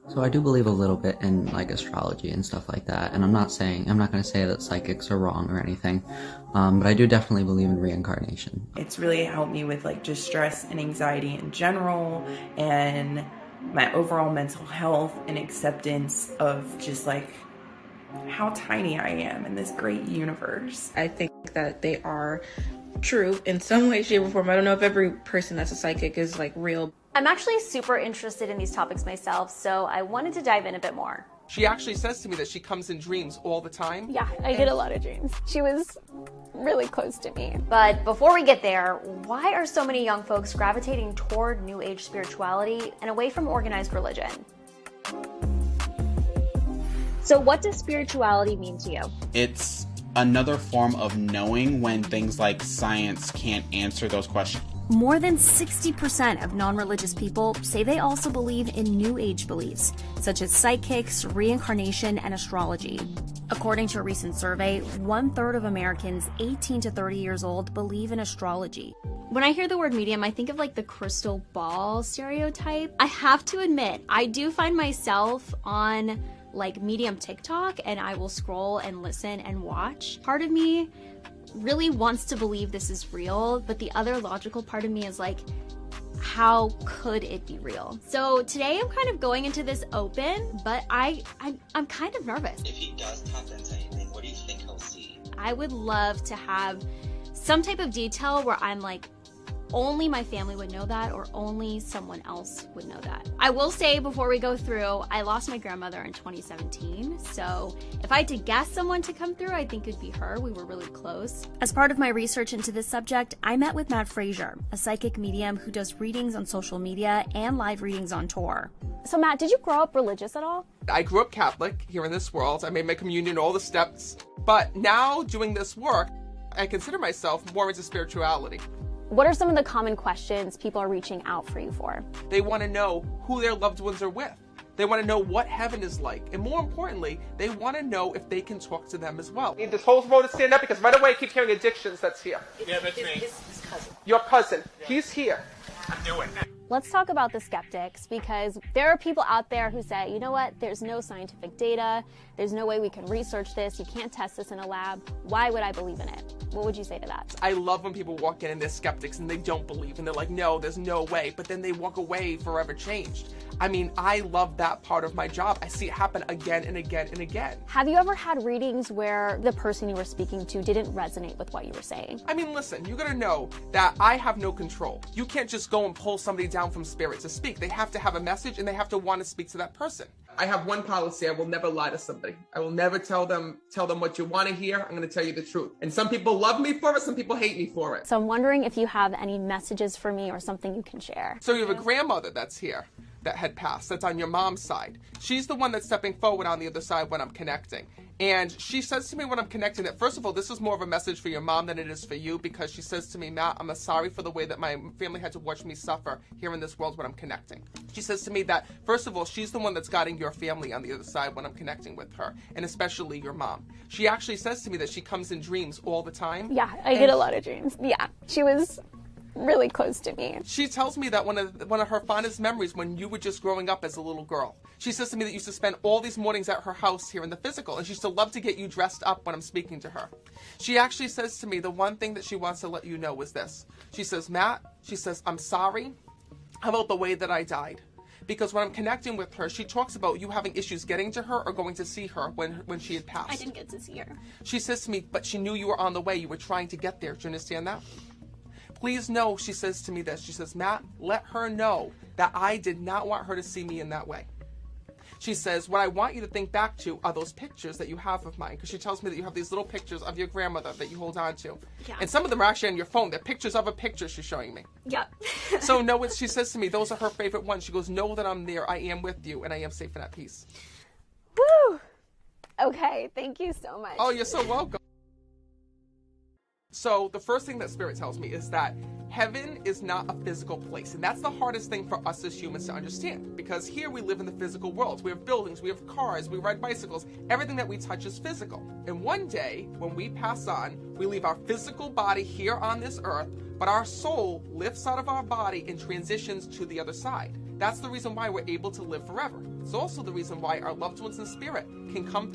So I do believe a little bit in like astrology and stuff like that, and I'm not going to say that psychics are wrong or anything, but I do definitely believe in reincarnation. It's really helped me with like just stress and anxiety in general, and my overall mental health and acceptance of just like how tiny I am in this great universe. I think that they are true in some way, shape, or form. I don't know if every person that's a psychic is like real. I'm actually super interested in these topics myself, so I wanted to dive in a bit more. She actually says to me that she comes in dreams all the time. Yeah, I get a lot of dreams. She was really close to me. But before we get there, why are so many young folks gravitating toward New Age spirituality and away from organized religion? So what does spirituality mean to you? It's another form of knowing when things like science can't answer those questions. More than 60% of non-religious people say they also believe in New Age beliefs, such as psychics, reincarnation, and astrology. According to a recent survey, 1/3 of Americans 18 to 30 years old believe in astrology. When I hear the word medium, I think of like the crystal ball stereotype. I have to admit, I do find myself on like medium TikTok, and I will scroll and listen and watch. Part of me really wants to believe this is real, but the other logical part of me is like, how could it be real? So today I'm kind of going into this open, but I'm kind of nervous. If he does tap into anything, what do you think he'll see? I would love to have some type of detail where I'm like, only my family would know that, or only someone else would know that. I will say before we go through, I lost my grandmother in 2017, so if I had to guess someone to come through, I think it'd be her. We were really close. As part of my research into this subject, I met with Matt Fraser, a psychic medium who does readings on social media and live readings on tour. So Matt, did you grow up religious at all? I grew up Catholic here in this world. I made my communion, all the steps. But now doing this work, I consider myself more into spirituality. What are some of the common questions people are reaching out for you for? They want to know who their loved ones are with. They want to know what heaven is like. And more importantly, they want to know if they can talk to them as well. Need this whole row to stand up because right away I keep hearing addictions that's here. Yeah, that's me. His cousin. Your cousin. Yeah. He's here. I'm doing it. Let's talk about the skeptics, because there are people out there who say, you know what, there's no scientific data, there's no way we can research this, you can't test this in a lab, why would I believe in it? What would you say to that? I love when people walk in and they're skeptics and they don't believe and they're like, no, there's no way, but then they walk away forever changed. I mean, I love that part of my job. I see it happen again and again and again. Have you ever had readings where the person you were speaking to didn't resonate with what you were saying? I mean, listen, you gotta know that I have no control. You can't just go and pull somebody down from spirit to speak. They have to have a message and they have to want to speak to that person. I have one policy. I will never lie to somebody. I will never tell them what you want to hear. I'm going to tell you the truth. And some people love me for it. Some people hate me for it. So I'm wondering if you have any messages for me or something you can share. So you have a grandmother that's here that had passed. That's on your mom's side. She's the one that's stepping forward on the other side when I'm connecting. And she says to me when I'm connecting that, first of all, this is more of a message for your mom than it is for you, because she says to me, Matt, I'm sorry for the way that my family had to watch me suffer here in this world when I'm connecting. She says to me that, first of all, she's the one that's guiding your family on the other side when I'm connecting with her, and especially your mom. She actually says to me that she comes in dreams all the time. Yeah, I get a lot of dreams. Yeah, she was really close to me. She tells me that one of her fondest memories when you were just growing up as a little girl. She says to me that you used to spend all these mornings at her house here in the physical, and she used to love to get you dressed up when I'm speaking to her. She actually says to me the one thing that she wants to let you know is this. She says, Matt, she says, I'm sorry about the way that I died. Because when I'm connecting with her, she talks about you having issues getting to her or going to see her when she had passed. I didn't get to see her. She says to me, but she knew you were on the way. You were trying to get there. Do you understand that? Please know, she says to me this. She says, Matt, let her know that I did not want her to see me in that way. She says, what I want you to think back to are those pictures that you have of mine. Because she tells me that you have these little pictures of your grandmother that you hold on to. Yeah. And some of them are actually on your phone. They're pictures of a picture she's showing me. Yeah. So no, she says to me, those are her favorite ones. She goes, know that I'm there. I am with you. And I am safe and at peace. Woo! Okay, thank you so much. Oh, you're so welcome. So the first thing that Spirit tells me is that heaven is not a physical place. And that's the hardest thing for us as humans to understand. Because here we live in the physical world. We have buildings, we have cars, we ride bicycles. Everything that we touch is physical. And one day, when we pass on, we leave our physical body here on this earth, but our soul lifts out of our body and transitions to the other side. That's the reason why we're able to live forever. It's also the reason why our loved ones in spirit can come through